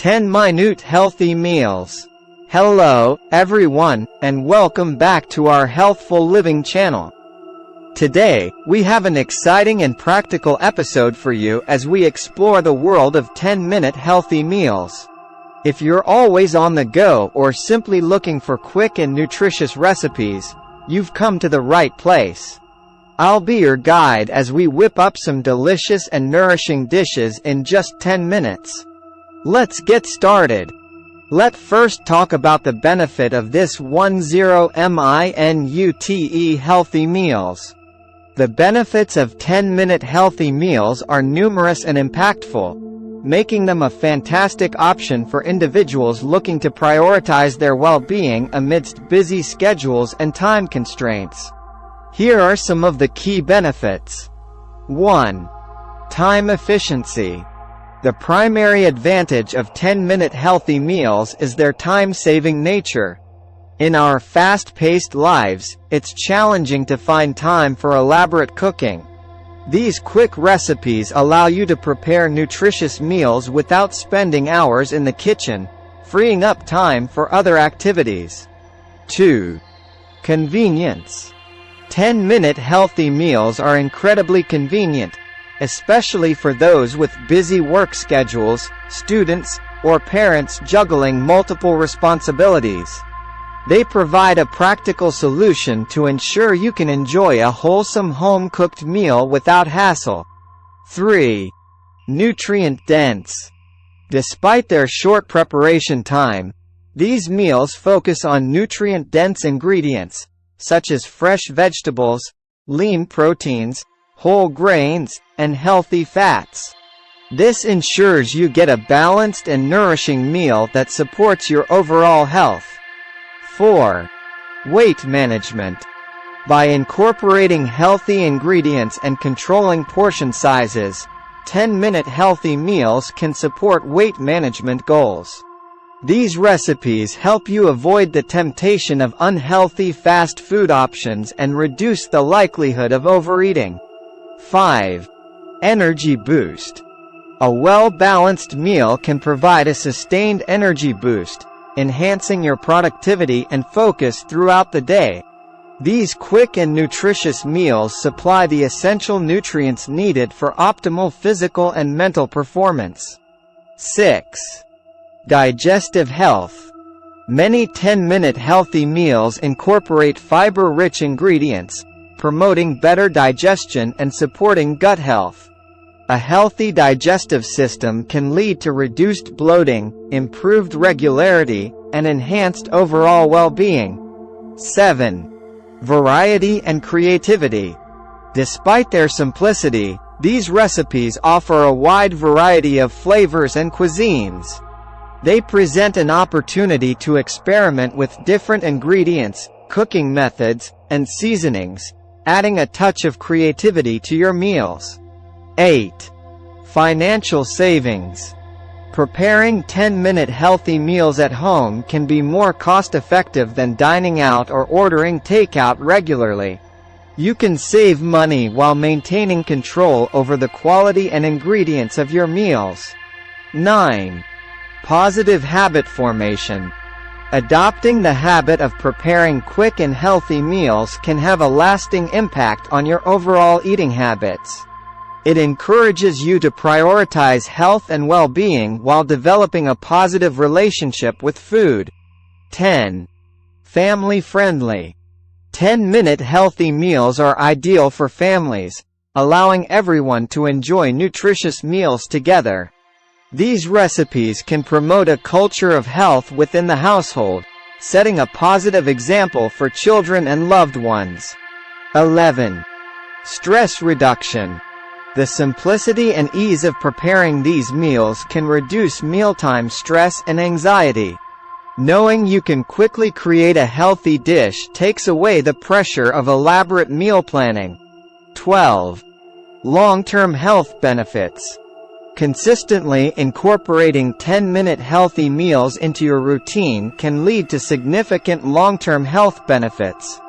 10 minute healthy meals. Hello, everyone, and welcome back to our Healthful Living channel. Today, we have an exciting and practical episode for you as we explore the world of 10-minute healthy meals. If you're always on the go or simply looking for quick and nutritious recipes, you've come to the right place. I'll be your guide as we whip up some delicious and nourishing dishes in just 10 minutes. Let's get started. Let's first talk about the benefit of this 10-minute healthy meals. The benefits of 10-minute healthy meals are numerous and impactful, making them a fantastic option for individuals looking to prioritize their well-being amidst busy schedules and time constraints. Here are some of the key benefits. 1. Time efficiency. The primary advantage of 10-minute healthy meals is their time-saving nature. In our fast-paced lives, it's challenging to find time for elaborate cooking. These quick recipes allow you to prepare nutritious meals without spending hours in the kitchen, freeing up time for other activities. 2. Convenience. 10-minute healthy meals are incredibly convenient, especially for those with busy work schedules, students, or parents juggling multiple responsibilities. They provide a practical solution to ensure you can enjoy a wholesome home-cooked meal without hassle. 3. Nutrient-dense. Despite their short preparation time, these meals focus on nutrient-dense ingredients, such as fresh vegetables, lean proteins, whole grains, and healthy fats. This ensures you get a balanced and nourishing meal that supports your overall health. 4. Weight management. By incorporating healthy ingredients and controlling portion sizes, 10-minute healthy meals can support weight management goals. These recipes help you avoid the temptation of unhealthy fast food options and reduce the likelihood of overeating. 5. Energy boost. A well-balanced meal can provide a sustained energy boost, enhancing your productivity and focus throughout the day. These quick and nutritious meals supply the essential nutrients needed for optimal physical and mental performance. 6. Digestive health. Many 10-minute healthy meals incorporate fiber-rich ingredients, promoting better digestion and supporting gut health. A healthy digestive system can lead to reduced bloating, improved regularity, and enhanced overall well-being. 7. Variety and creativity. Despite their simplicity, these recipes offer a wide variety of flavors and cuisines. They present an opportunity to experiment with different ingredients, cooking methods, and seasonings, adding a touch of creativity to your meals. 8. Financial savings. Preparing 10-minute healthy meals at home can be more cost-effective than dining out or ordering takeout regularly. You can save money while maintaining control over the quality and ingredients of your meals. 9. Positive habit formation. Adopting the habit of preparing quick and healthy meals can have a lasting impact on your overall eating habits. It encourages you to prioritize health and well-being while developing a positive relationship with food. 10. Family-friendly. 10-minute healthy meals are ideal for families, allowing everyone to enjoy nutritious meals together. These recipes can promote a culture of health within the household, setting a positive example for children and loved ones. 11. Stress reduction. The simplicity and ease of preparing these meals can reduce mealtime stress and anxiety. Knowing you can quickly create a healthy dish takes away the pressure of elaborate meal planning. 12. Long-term health benefits. Consistently incorporating 10-minute healthy meals into your routine can lead to significant long-term health benefits.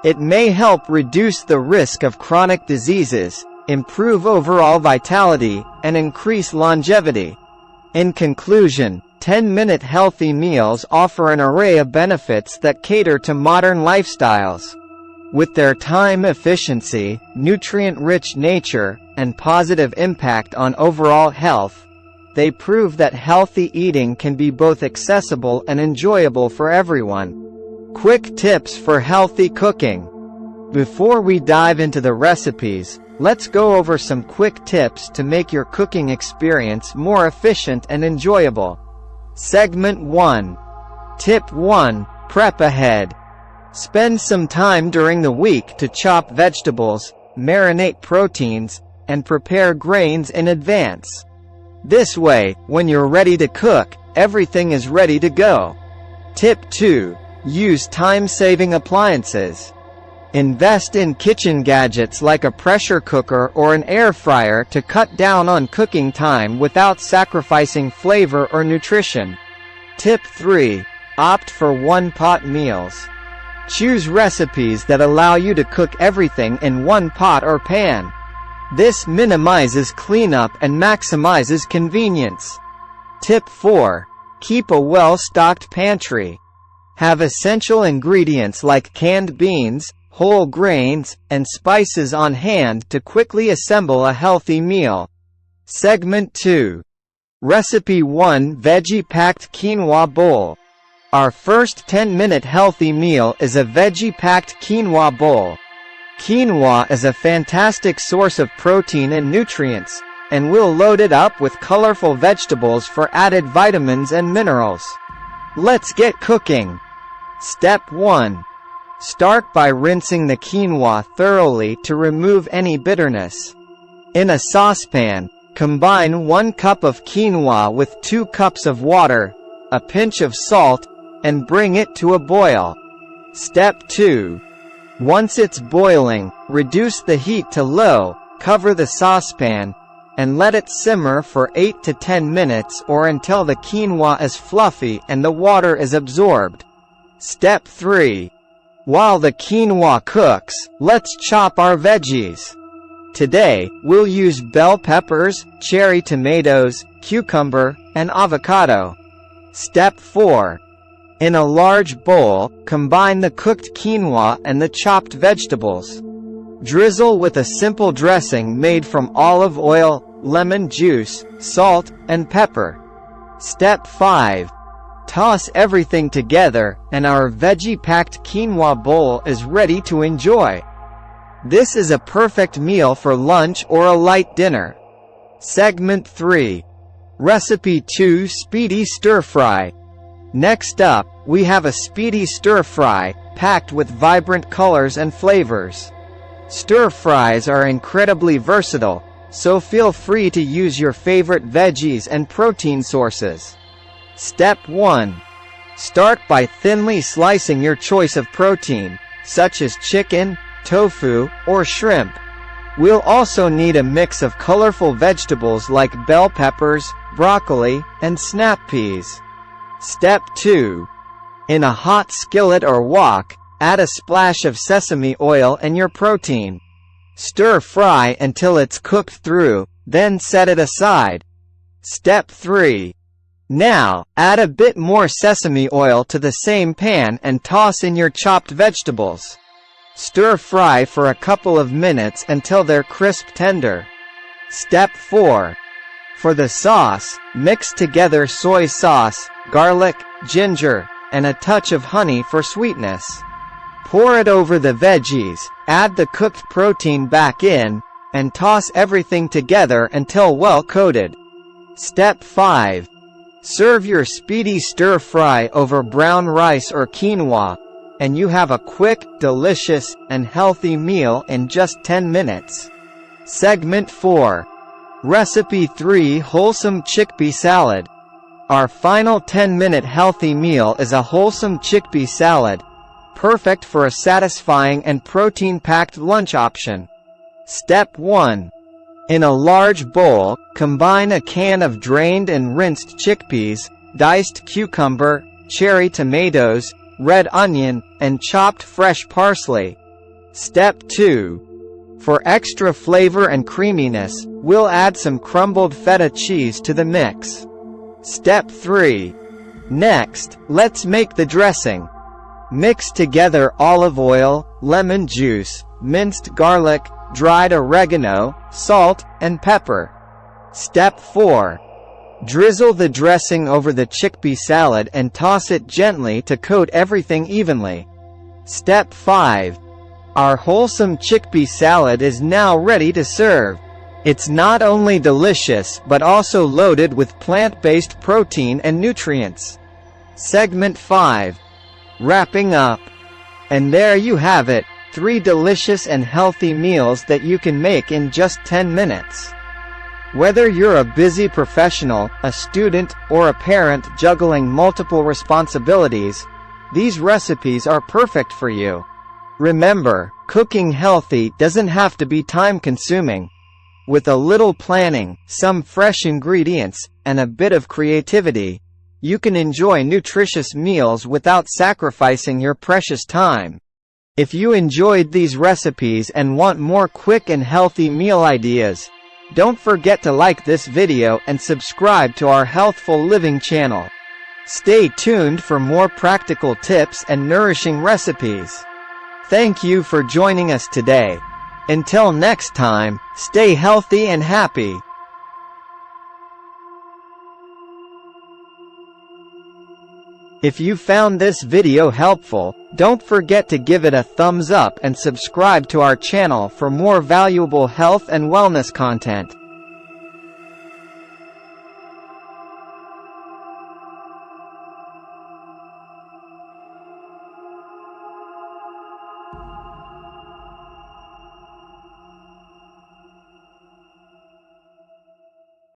It may help reduce the risk of chronic diseases, improve overall vitality, and increase longevity. In conclusion, 10-minute healthy meals offer an array of benefits that cater to modern lifestyles. With their time efficiency, nutrient-rich nature, and positive impact on overall health, they prove that healthy eating can be both accessible and enjoyable for everyone. Quick tips for healthy cooking. Before we dive into the recipes, let's go over some quick tips to make your cooking experience more efficient and enjoyable. Segment 1. Tip 1. Prep ahead. Spend some time during the week to chop vegetables, marinate proteins, and prepare grains in advance. This way, when you're ready to cook, everything is ready to go. Tip 2. Use time-saving appliances. Invest in kitchen gadgets like a pressure cooker or an air fryer to cut down on cooking time without sacrificing flavor or nutrition. Tip 3. Opt for one-pot meals. Choose recipes that allow you to cook everything in one pot or pan. This minimizes cleanup and maximizes convenience. Tip 4. Keep a well-stocked pantry. Have essential ingredients like canned beans, whole grains, and spices on hand to quickly assemble a healthy meal. Segment 2. Recipe 1. Veggie-Packed Quinoa Bowl. Our first 10-minute healthy meal is a veggie-packed quinoa bowl. Quinoa is a fantastic source of protein and nutrients, and we'll load it up with colorful vegetables for added vitamins and minerals. Let's get cooking. Step 1. Start by rinsing the quinoa thoroughly to remove any bitterness. In a saucepan, combine 1 cup of quinoa with 2 cups of water, a pinch of salt, and bring it to a boil. Step 2. Once it's boiling, reduce the heat to low, cover the saucepan, and let it simmer for 8 to 10 minutes or until the quinoa is fluffy and the water is absorbed. Step 3. While the quinoa cooks, let's chop our veggies. Today, we'll use bell peppers, cherry tomatoes, cucumber, and avocado. Step 4. In a large bowl, combine the cooked quinoa and the chopped vegetables. Drizzle with a simple dressing made from olive oil, lemon juice, salt, and pepper. Step 5. Toss everything together, and our veggie-packed quinoa bowl is ready to enjoy. This is a perfect meal for lunch or a light dinner. Segment 3. Recipe 2. Speedy Stir-Fry. Next up, we have a speedy stir-fry, packed with vibrant colors and flavors. Stir-fries are incredibly versatile, so feel free to use your favorite veggies and protein sources. Step 1. Start by thinly slicing your choice of protein, such as chicken, tofu, or shrimp. We'll also need a mix of colorful vegetables like bell peppers, broccoli, and snap peas. Step 2. In a hot skillet or wok, add a splash of sesame oil and your protein. Stir fry until it's cooked through, then set it aside. Step 3. Now, add a bit more sesame oil to the same pan and toss in your chopped vegetables. Stir fry for a couple of minutes until they're crisp tender. Step 4. For the sauce, mix together soy sauce, garlic, ginger, and a touch of honey for sweetness. Pour it over the veggies, add the cooked protein back in, and toss everything together until well coated. Step 5. Serve your speedy stir-fry over brown rice or quinoa, and you have a quick, delicious, and healthy meal in just 10 minutes. Segment 4. Recipe 3. Wholesome Chickpea Salad. Our final 10-minute healthy meal is a wholesome chickpea salad, perfect for a satisfying and protein-packed lunch option. Step 1. In a large bowl, combine a can of drained and rinsed chickpeas, diced cucumber, cherry tomatoes, red onion, and chopped fresh parsley. Step 2. For extra flavor and creaminess, we'll add some crumbled feta cheese to the mix. Step 3. Next, let's make the dressing. Mix together olive oil, lemon juice, minced garlic, dried oregano, salt, and pepper. Step 4. Drizzle the dressing over the chickpea salad and toss it gently to coat everything evenly. Step 5. Our wholesome chickpea salad is now ready to serve. It's not only delicious but also loaded with plant-based protein and nutrients. Segment 5. Wrapping up. And there you have it, 3 delicious and healthy meals that you can make in just 10 minutes. Whether you're a busy professional, a student, or a parent juggling multiple responsibilities, these recipes are perfect for you. Remember, cooking healthy doesn't have to be time-consuming. With a little planning, some fresh ingredients, and a bit of creativity, you can enjoy nutritious meals without sacrificing your precious time. If you enjoyed these recipes and want more quick and healthy meal ideas, don't forget to like this video and subscribe to our Healthful Living channel. Stay tuned for more practical tips and nourishing recipes. Thank you for joining us today. Until next time, stay healthy and happy. If you found this video helpful, don't forget to give it a thumbs up and subscribe to our channel for more valuable health and wellness content.